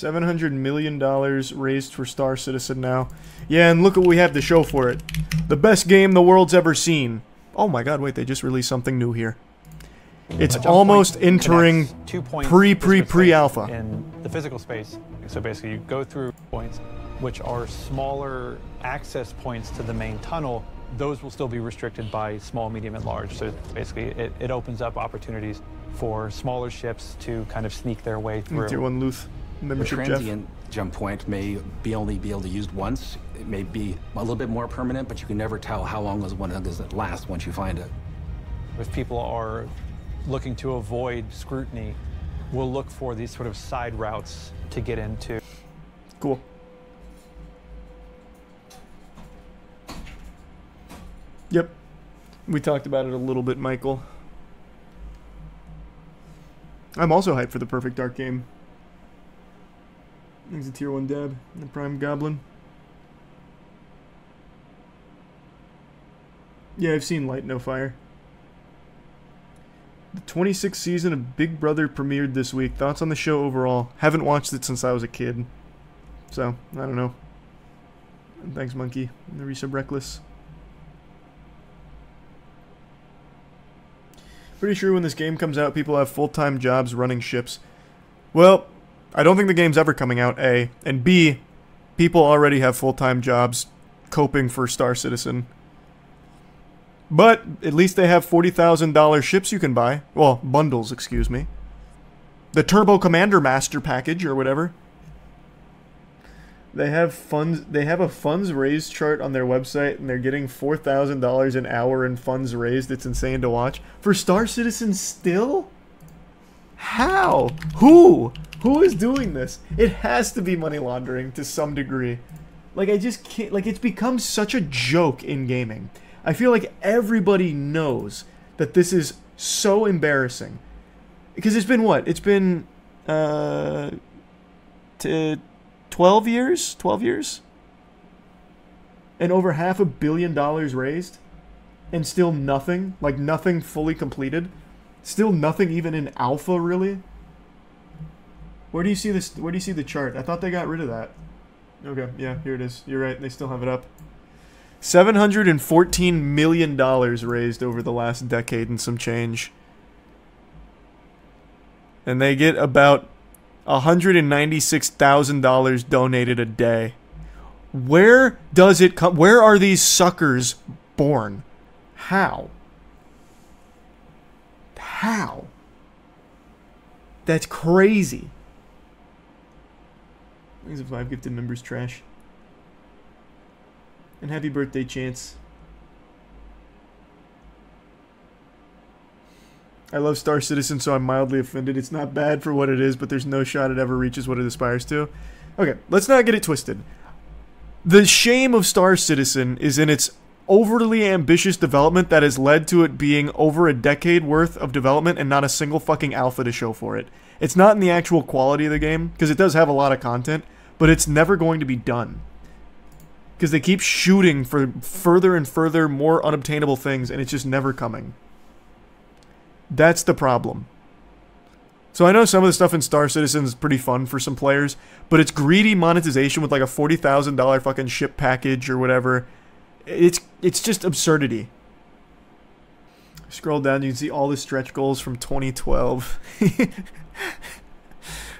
$700 million raised for Star Citizen now. Yeah, and look what we have to show for it. The best game the world's ever seen. Oh my god, wait, they just released something new here. It's almost entering pre-alpha. In the physical space. So basically you go through points which are smaller access points to the main tunnel. Those will still be restricted by small, medium, and large. So basically it opens up opportunities for smaller ships to kind of sneak their way through. Tier 1 Luth. The transient jump point may only be able to use once. It may be a little bit more permanent, but you can never tell how long does it last once you find it. If people are looking to avoid scrutiny, we'll look for these sort of side routes to get into. Cool. Yep. We talked about it a little bit, Michael. I'm also hyped for the Perfect Dark game. There's a tier 1 dab, the Prime Goblin. Yeah, I've seen Light No Fire. The 26th season of Big Brother premiered this week. Thoughts on the show overall? Haven't watched it since I was a kid. So, I don't know. Thanks, Monkey. The resub Reckless. Pretty sure when this game comes out, people have full-time jobs running ships. Well, I don't think the game's ever coming out, A. And B, people already have full-time jobs coping for Star Citizen. But at least they have $40,000 ships you can buy. Well, bundles, excuse me. The Turbo Commander Master package or whatever. They have funds. They have a funds raised chart on their website, and they're getting $4,000 an hour in funds raised. It's insane to watch for Star Citizen still. How? Who is doing this? It has to be money laundering to some degree. Like, I just can't. Like, it's become such a joke in gaming. I feel like everybody knows that this is so embarrassing. Because it's been what? It's been 12 years? 12 years? And over $500 million raised? And still nothing? Like nothing fully completed? Still nothing even in alpha, really? Where do you see this? Where do you see the chart? I thought they got rid of that. Okay, yeah, here it is. You're right, they still have it up. $714 million raised over the last decade and some change. And they get about $196,000 donated a day. Where does it come? Where are these suckers born? How? How? That's crazy. These are 5 gifted members trash. And happy birthday, Chance. I love Star Citizen, so I'm mildly offended. It's not bad for what it is, but there's no shot it ever reaches what it aspires to. Okay, let's not get it twisted. The shame of Star Citizen is in its overly ambitious development that has led to it being over a decade worth of development and not a single fucking alpha to show for it. It's not in the actual quality of the game, because it does have a lot of content, but it's never going to be done. Because they keep shooting for further and further, more unobtainable things, and it's just never coming. That's the problem. So I know some of the stuff in Star Citizen is pretty fun for some players, but it's greedy monetization with like a $40,000 fucking ship package or whatever. It's just absurdity. Scroll down, you can see all the stretch goals from 2012.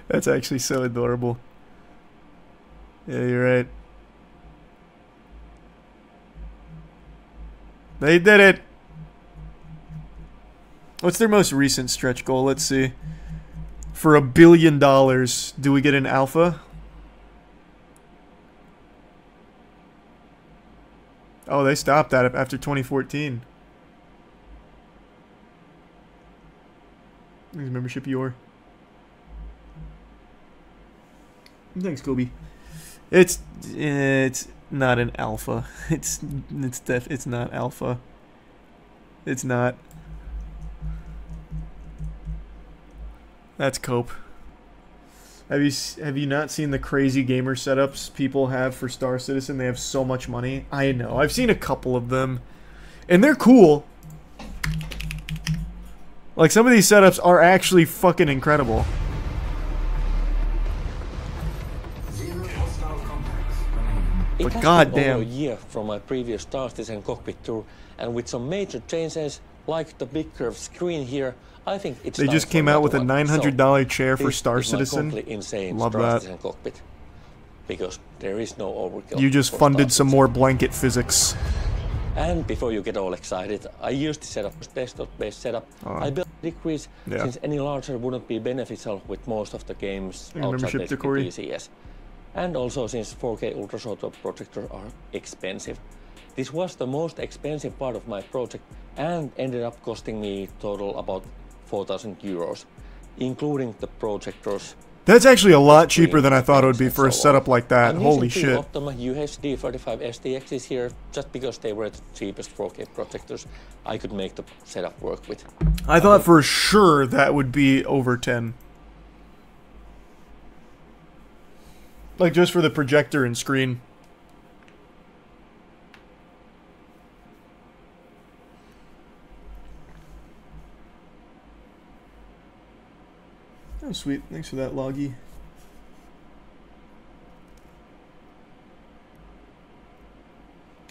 That's actually so adorable. Yeah, you're right. They did it! What's their most recent stretch goal? Let's see. For $1 billion, do we get an alpha? Oh, they stopped that after 2014. Thanks, membership, Yor. Thanks, Kobe. It's not an alpha. It's not alpha. It's not. That's cope. Have you not seen the crazy gamer setups people have for Star Citizen? They have so much money. I know. I've seen a couple of them, and they're cool. Like, some of these setups are actually fucking incredible. It but has goddamn. been over a year from my previous Star Citizen cockpit tour, and with some major changes, like the big curved screen here, I think it's They time just for came out with a another one. $900 chair for This Star is my Citizen. completely insane Love Star that. Citizen cockpit, because there is no overkill. You just for funded Star some Citizen. more blanket physics. And before you get all excited, I used the setup, desktop-based setup. I built Decrease Yeah. since any larger wouldn't be beneficial with most of the games Your outside membership, basically Corey? PCS. And also since 4K ultra-short projectors are expensive. This was the most expensive part of my project and ended up costing me total about 4,000 euros, including the projectors. That's actually a lot cheaper than I thought it would be for a setup like that. I'm Holy using shit. two Optima UHD35 STXs here just because they were the cheapest 4K projectors I could make the setup work with. I thought for sure that would be over 10. Like just for the projector and screen. Oh, sweet. Thanks for that, Loggy.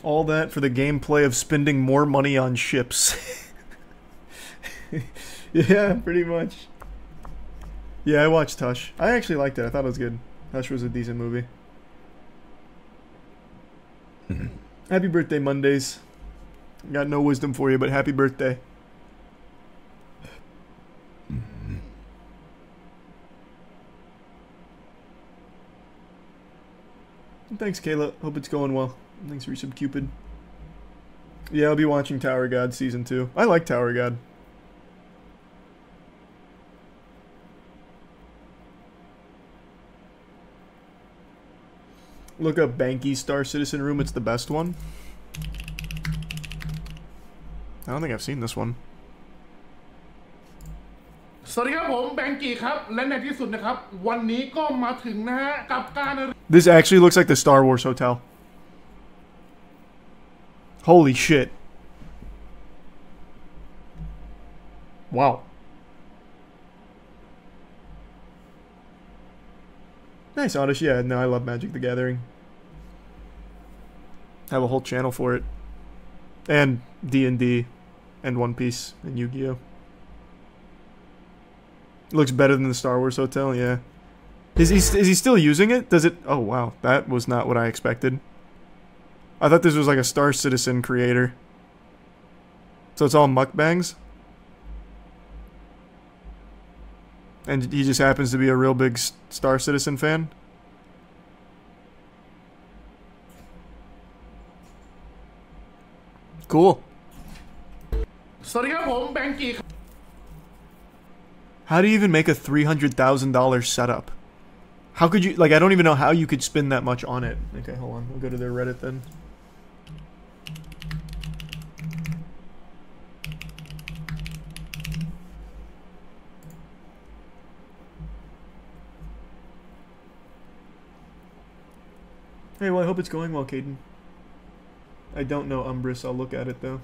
All that for the gameplay of spending more money on ships. Yeah, pretty much. Yeah, I watched Tush. I actually liked it. I thought it was good. Tush was a decent movie. Happy birthday, Mondays. Got no wisdom for you, but happy birthday. Thanks, Kayla. Hope it's going well. Thanks for your Cupid. Yeah, I'll be watching Tower God Season 2. I like Tower God. Look up Banky's Star Citizen room. It's the best one. I don't think I've seen this one. สวัสดีครับผมแบงกี้ครับและในที่สุดนะครับวันนี้ก็มาถึงนะฮะกับการ This actually looks like the Star Wars hotel. Holy shit. Wow. Nice, Oddish. Yeah, no, I love Magic the Gathering. Have a whole channel for it. And D&D and One Piece and Yu-Gi-Oh! Looks better than the Star Wars hotel, yeah. Is he still using it? Does it? Oh wow, that was not what I expected. I thought this was like a Star Citizen creator. So it's all mukbangs? And he just happens to be a real big Star Citizen fan? Cool. สวัสดีครับผมแบงกี้ How do you even make a $300,000 setup? How could you, like, I don't even know how you could spend that much on it. Okay, hold on. We'll go to their Reddit then. Hey, well, I hope it's going well, Caden. I don't know Umbris. I'll look at it, though.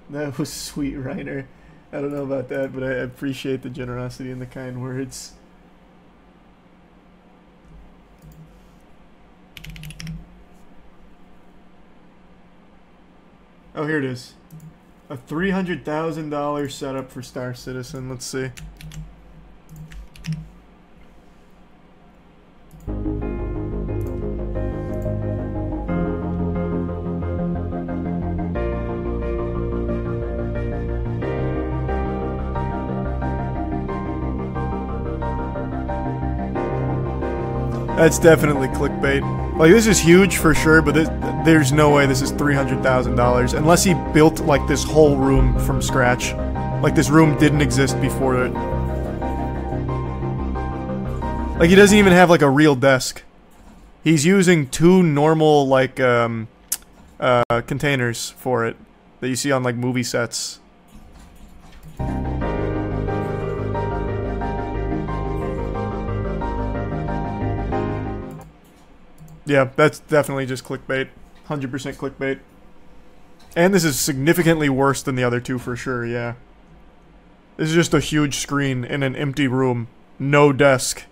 That was sweet, Reiner. I don't know about that, but I appreciate the generosity and the kind words. Oh, here it is. A $300,000 setup for Star Citizen. Let's see. That's definitely clickbait. Like, this is huge for sure, but there's no way this is $300,000 unless he built like this whole room from scratch. Like this room didn't exist before it. Like, he doesn't even have like a real desk. He's using two normal like containers for it that you see on like movie sets. Yeah, that's definitely just clickbait. 100% clickbait. And this is significantly worse than the other two for sure, yeah. This is just a huge screen in an empty room. No desk.